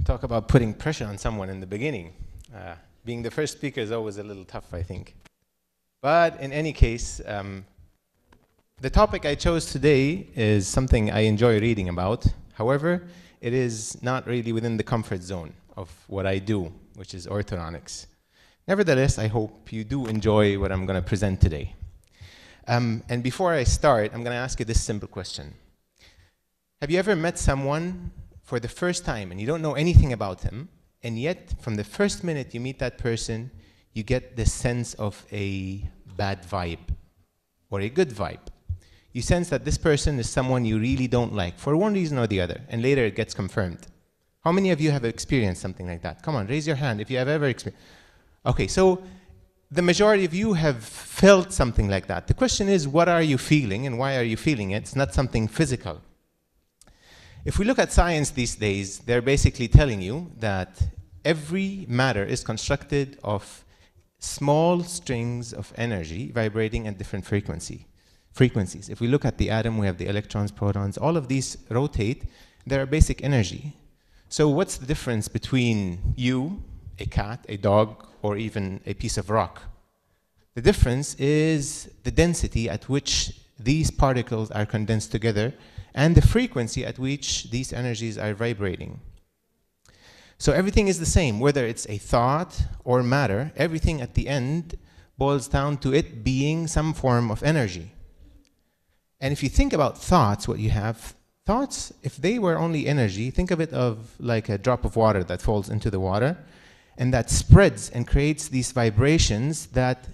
Talk about putting pressure on someone in the beginning. Being the first speaker is always a little tough, I think. But in any case, the topic I chose today is something I enjoy reading about. However, it is not really within the comfort zone of what I do, which is orthodontics. Nevertheless, I hope you do enjoy what I'm going to present today. And before I start, I'm going to ask you this simple question. Have you ever met someone for the first time and you don't know anything about him, and yet from the first minute you meet that person, you get the sense of a bad vibe or a good vibe? You sense that this person is someone you really don't like for one reason or the other, and later it gets confirmed. How many of you have experienced something like that? Come on, raise your hand if you have ever experienced. Okay, so the majority of you have felt something like that. The question is, what are you feeling and why are you feeling it? It's not something physical. If we look at science these days, they're basically telling you that every matter is constructed of small strings of energy vibrating at different frequencies. If we look at the atom, we have the electrons, protons, all of these rotate. They're a basic energy. So what's the difference between you, a cat, a dog, or even a piece of rock? The difference is the density at which these particles are condensed together and the frequency at which these energies are vibrating. So everything is the same, whether it's a thought or matter, everything at the end boils down to it being some form of energy. And if you think about thoughts, what you have, thoughts, if they were only energy, think of it of like a drop of water that falls into the water, and that spreads and creates these vibrations that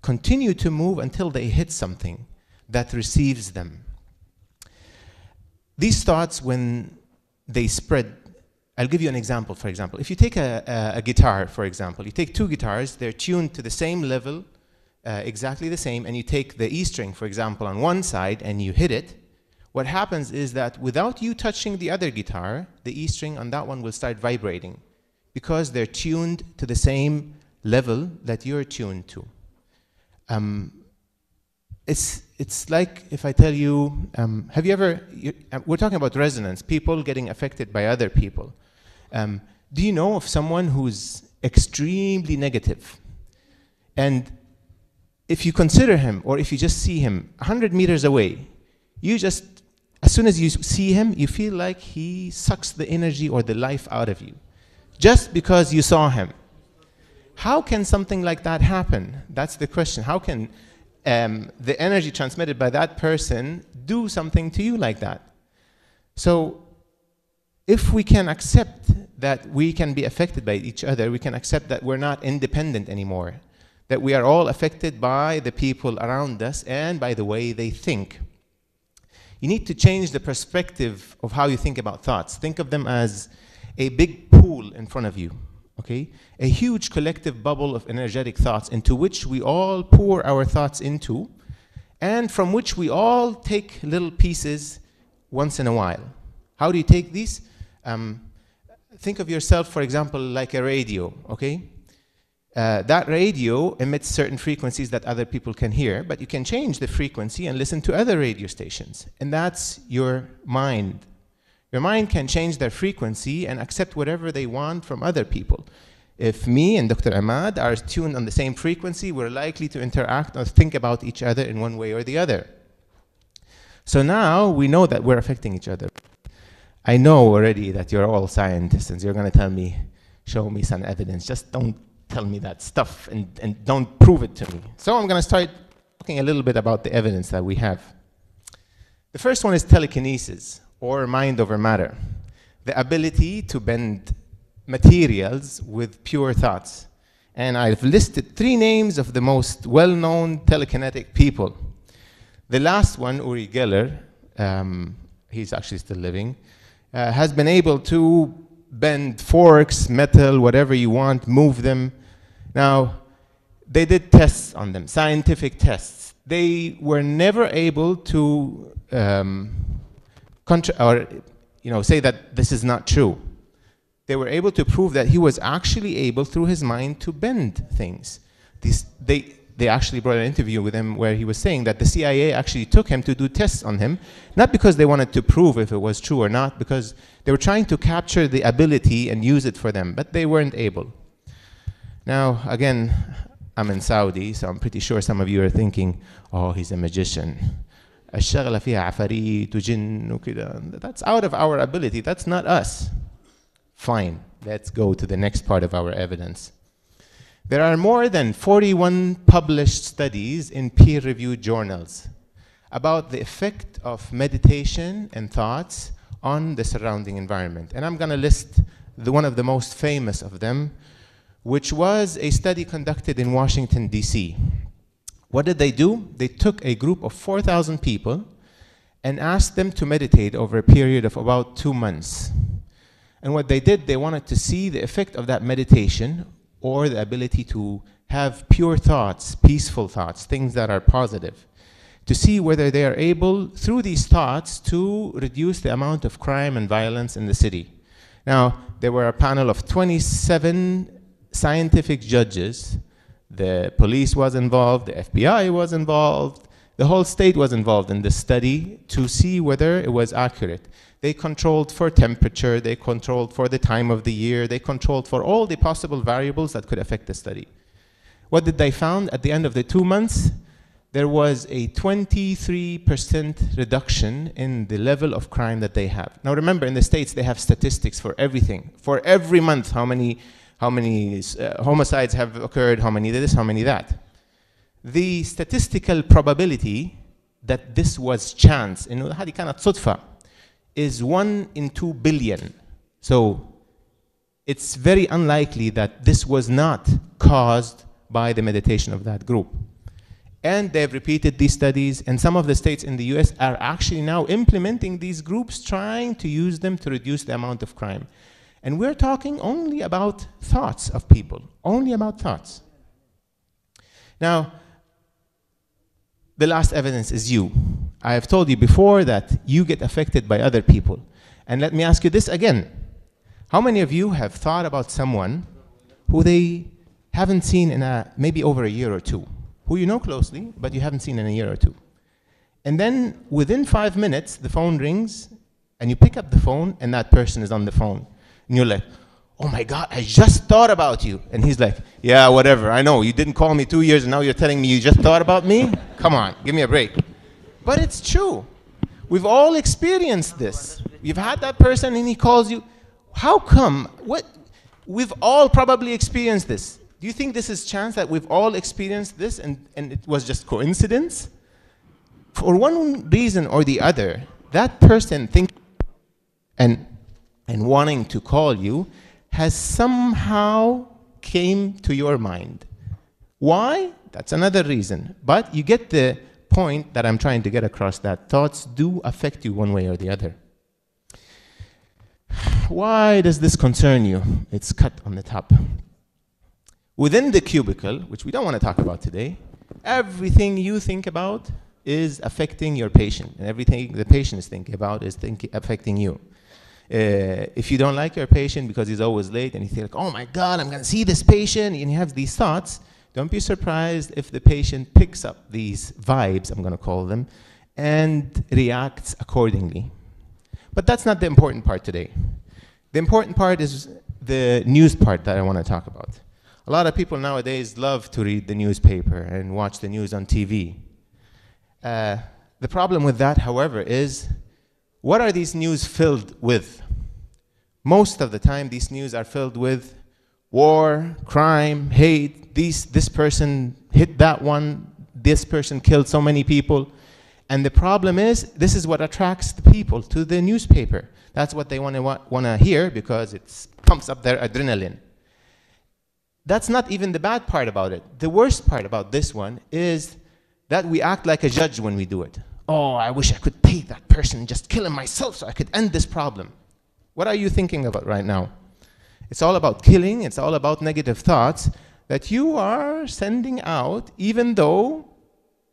continue to move until they hit something that receives them. These thoughts, when they spread, I'll give you an example, for example. If you take a guitar, for example, you take two guitars, they're tuned to the same level, exactly the same, and you take the E string, for example, on one side and you hit it, what happens is that without you touching the other guitar, the E string on that one will start vibrating because they're tuned to the same level that you're tuned to. It's like if I tell you, have you ever, we're talking about resonance, people getting affected by other people. Do you know of someone who's extremely negative? And if you consider him, or if you just see him 100 meters away, you just, as soon as you see him, you feel like he sucks the energy or the life out of you, just because you saw him. How can something like that happen? That's the question. How can the energy transmitted by that person do something to you like that? So if we can accept that we can be affected by each other, we can accept that we're not independent anymore, that we are all affected by the people around us and by the way they think. You need to change the perspective of how you think about thoughts. Think of them as a big pool in front of you. Okay? A huge collective bubble of energetic thoughts into which we all pour our thoughts into, and from which we all take little pieces once in a while. How do you take these? Think of yourself, for example, like a radio, okay? That radio emits certain frequencies that other people can hear, but you can change the frequency and listen to other radio stations, and that's your mind. Your mind can change their frequency and accept whatever they want from other people. If me and Dr. Ahmad are tuned on the same frequency, we're likely to interact or think about each other in one way or the other. So now we know that we're affecting each other. I know already that you're all scientists and you're going to tell me, show me some evidence. Just don't tell me that stuff and don't prove it to me. So I'm going to start talking a little bit about the evidence that we have. The first one is telekinesis, or mind over matter, the ability to bend materials with pure thoughts. And I've listed 3 names of the most well-known telekinetic people. The last one, Uri Geller, he's actually still living, has been able to bend forks, metal, whatever you want, move them. Now, they did tests on them, scientific tests. They were never able to say that this is not true. They were able to prove that he was actually able, through his mind, to bend things. they actually brought an interview with him where he was saying that the CIA actually took him to do tests on him, not because they wanted to prove if it was true or not, because they were trying to capture the ability and use it for them, but they weren't able. Now, again, I'm in Saudi, so I'm pretty sure some of you are thinking, oh, he's a magician. الشغلة فيها عفاريت وجن وكده. That's out of our ability. That's not us. Fine. Let's go to the next part of our evidence. There are more than 41 published studies in peer-reviewed journals about the effect of meditation and thoughts on the surrounding environment. And I'm going to list one of the most famous of them, which was a study conducted in Washington, D.C. What did they do? They took a group of 4,000 people and asked them to meditate over a period of about 2 months. And what they did, they wanted to see the effect of that meditation, or the ability to have pure thoughts, peaceful thoughts, things that are positive, to see whether they are able, through these thoughts, to reduce the amount of crime and violence in the city. Now, there were a panel of 27 scientific judges. The police was involved, the FBI was involved, the whole state was involved in this study to see whether it was accurate. They controlled for temperature, they controlled for the time of the year, they controlled for all the possible variables that could affect the study. What did they find at the end of the 2 months? There was a 23% reduction in the level of crime that they have. Now remember, in the States, they have statistics for everything. For every month, how many homicides have occurred, how many this, how many that. The statistical probability that this was chance, هذه كانت صدفة, is 1 in 2 billion. So it's very unlikely that this was not caused by the meditation of that group. And they've repeated these studies, and some of the states in the US are actually now implementing these groups, trying to use them to reduce the amount of crime. And we're talking only about thoughts of people, only about thoughts. Now, the last evidence is you. I have told you before that you get affected by other people. And let me ask you this again. How many of you have thought about someone who they haven't seen in maybe over a year or two, who you know closely, but you haven't seen in a year or two? And then within 5 minutes, the phone rings, and you pick up the phone, and that person is on the phone. And you're like, oh my God, I just thought about you. And he's like, yeah, whatever, I know, you didn't call me 2 years, and now you're telling me you just thought about me? Come on, give me a break. But it's true. We've all experienced this. You've had that person and he calls you. How come? We've all probably experienced this. Do you think this is chance that we've all experienced this and it was just coincidence? For one reason or the other, that person thinking and wanting to call you has somehow came to your mind. Why? That's another reason. But you get the point that I'm trying to get across, that thoughts do affect you one way or the other. Why does this concern you? It's cut on the top. Within the cubicle, which we don't want to talk about today, everything you think about is affecting your patient, and everything the patient is thinking about is affecting you. If you don't like your patient because he's always late and you think, oh my God, I'm going to see this patient, and you have these thoughts, don't be surprised if the patient picks up these vibes, I'm going to call them, and reacts accordingly. But that's not the important part today. The important part is the news part that I want to talk about. A lot of people nowadays love to read the newspaper and watch the news on TV. The problem with that, however, is what are these news filled with? Most of the time, these news are filled with war, crime, hate. This person hit that one. This person killed so many people. And the problem is, this is what attracts the people to the newspaper. That's what they want to hear because it pumps up their adrenaline. That's not even the bad part about it. The worst part about this one is that we act like a judge when we do it. Oh, I wish I could pay that person and just kill him myself so I could end this problem. What are you thinking about right now? It's all about killing. It's all about negative thoughts that you are sending out, even though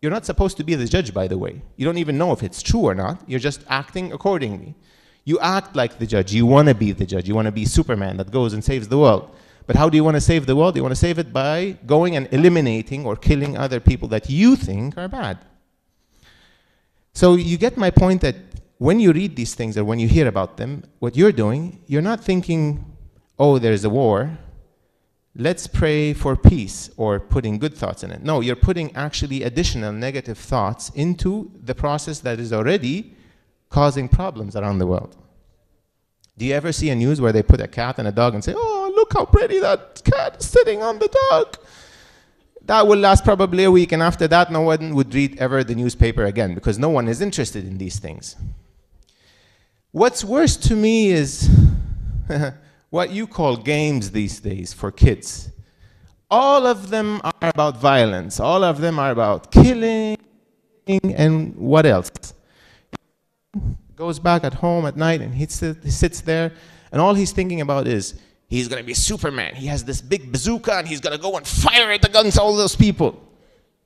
you're not supposed to be the judge, by the way. You don't even know if it's true or not. You're just acting accordingly. You act like the judge. You want to be the judge. You want to be Superman that goes and saves the world. But how do you want to save the world? You want to save it by going and eliminating or killing other people that you think are bad. So you get my point that when you read these things or when you hear about them, what you're doing, you're not thinking, oh, there's a war, let's pray for peace, or putting good thoughts in it. No, you're putting actually additional negative thoughts into the process that is already causing problems around the world. Do you ever see a news where they put a cat and a dog and say, oh, look how pretty that cat is sitting on the dog? That will last probably a week, and after that, no one would read ever the newspaper again, because no one is interested in these things. What's worse to me is what you call games these days for kids. All of them are about violence. All of them are about killing, and what else? Goes back at home at night and he sits there, and all he's thinking about is he's going to be Superman. He has this big bazooka and he's going to go and fire it against all those people.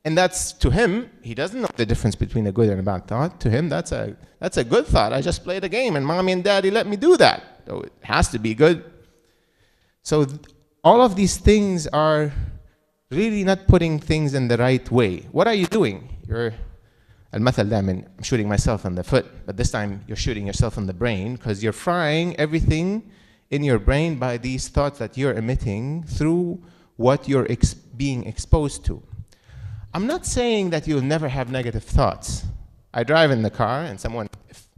And that's, to him, he doesn't know the difference between a good and a bad thought. To him, that's a good thought. I just played a game and mommy and daddy let me do that. So it has to be good. So all of these things are really not putting things in the right way. What are you doing? You're المثل دائما, I'm shooting myself in the foot, but this time you're shooting yourself in the brain, because you're frying everything in your brain by these thoughts that you're emitting through what you're being exposed to. I'm not saying that you'll never have negative thoughts. I drive in the car and someone,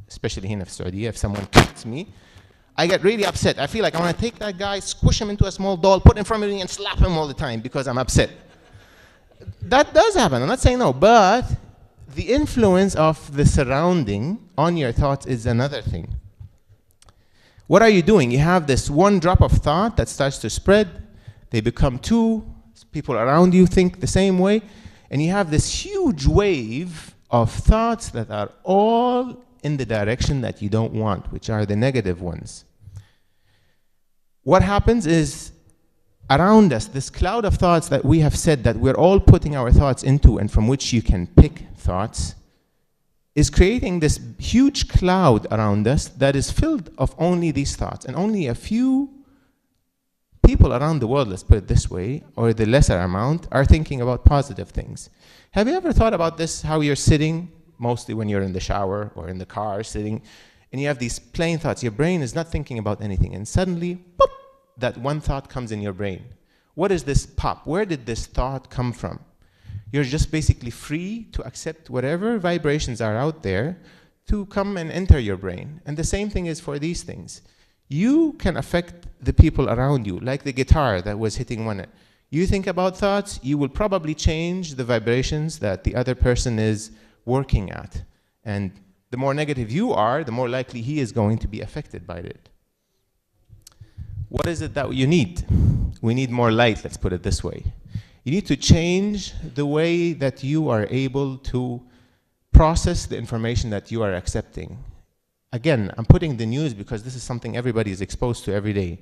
especially here in Saudi, if someone kicks me, I get really upset. I feel like I want to take that guy, squish him into a small doll, put him in front of me and slap him all the time because I'm upset. That does happen. I'm not saying no, but the influence of the surrounding on your thoughts is another thing. What are you doing? You have this one drop of thought that starts to spread. They become two. People around you think the same way. And you have this huge wave of thoughts that are all in the direction that you don't want, which are the negative ones. What happens is, around us, this cloud of thoughts that we have said that we're all putting our thoughts into and from which you can pick thoughts, is creating this huge cloud around us that is filled of only these thoughts. And only a few people around the world, let's put it this way, or the lesser amount, are thinking about positive things. Have you ever thought about this, how you're sitting, mostly when you're in the shower or in the car sitting, and you have these plain thoughts, your brain is not thinking about anything, and suddenly, boop, that one thought comes in your brain. What is this pop? Where did this thought come from? You're just basically free to accept whatever vibrations are out there to come and enter your brain. And the same thing is for these things. You can affect the people around you, like the guitar that was hitting one. You think about thoughts, you will probably change the vibrations that the other person is working at. And the more negative you are, the more likely he is going to be affected by it. What is it that you need? We need more light, let's put it this way. You need to change the way that you are able to process the information that you are accepting. Again, I'm putting the news because this is something everybody is exposed to every day.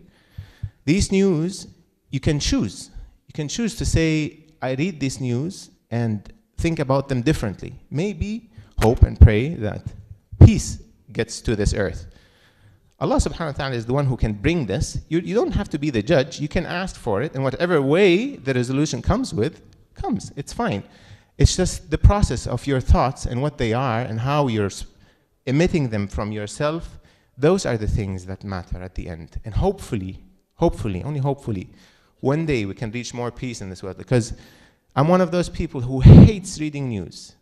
These news, you can choose. You can choose to say, I read this news and think about them differently. Maybe hope and pray that peace gets to this earth. Allah subhanahu wa ta'ala is the one who can bring this. You don't have to be the judge. You can ask for it, and whatever way the resolution comes. It's fine. It's just the process of your thoughts and what they are and how you're emitting them from yourself. Those are the things that matter at the end. And hopefully, only hopefully, one day we can reach more peace in this world, because I'm one of those people who hates reading news.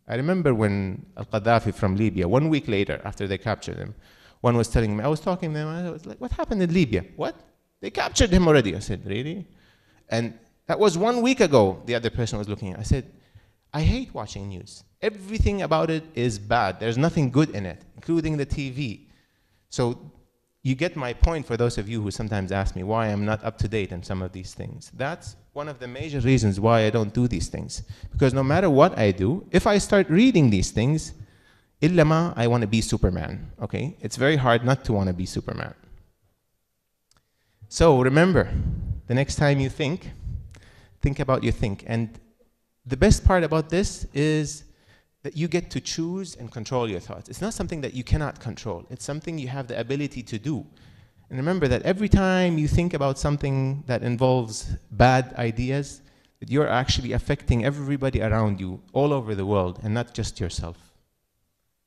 I remember when Al-Qaddafi from Libya, 1 week later, after they captured him, one was telling me, I was talking to them, I was like, what happened in Libya? What? They captured him already. I said, really? And that was 1 week ago. The other person was looking at it. I said, I hate watching news. Everything about it is bad. There's nothing good in it, including the TV. So you get my point, for those of you who sometimes ask me why I'm not up to date in some of these things. That's one of the major reasons why I don't do these things. Because no matter what I do, if I start reading these things, illama, I want to be Superman, okay? It's very hard not to want to be Superman. So remember, the next time you think about your think. And the best part about this is that you get to choose and control your thoughts. It's not something that you cannot control. It's something you have the ability to do. And remember that every time you think about something that involves bad ideas, that you're actually affecting everybody around you all over the world and not just yourself.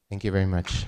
Thank you very much.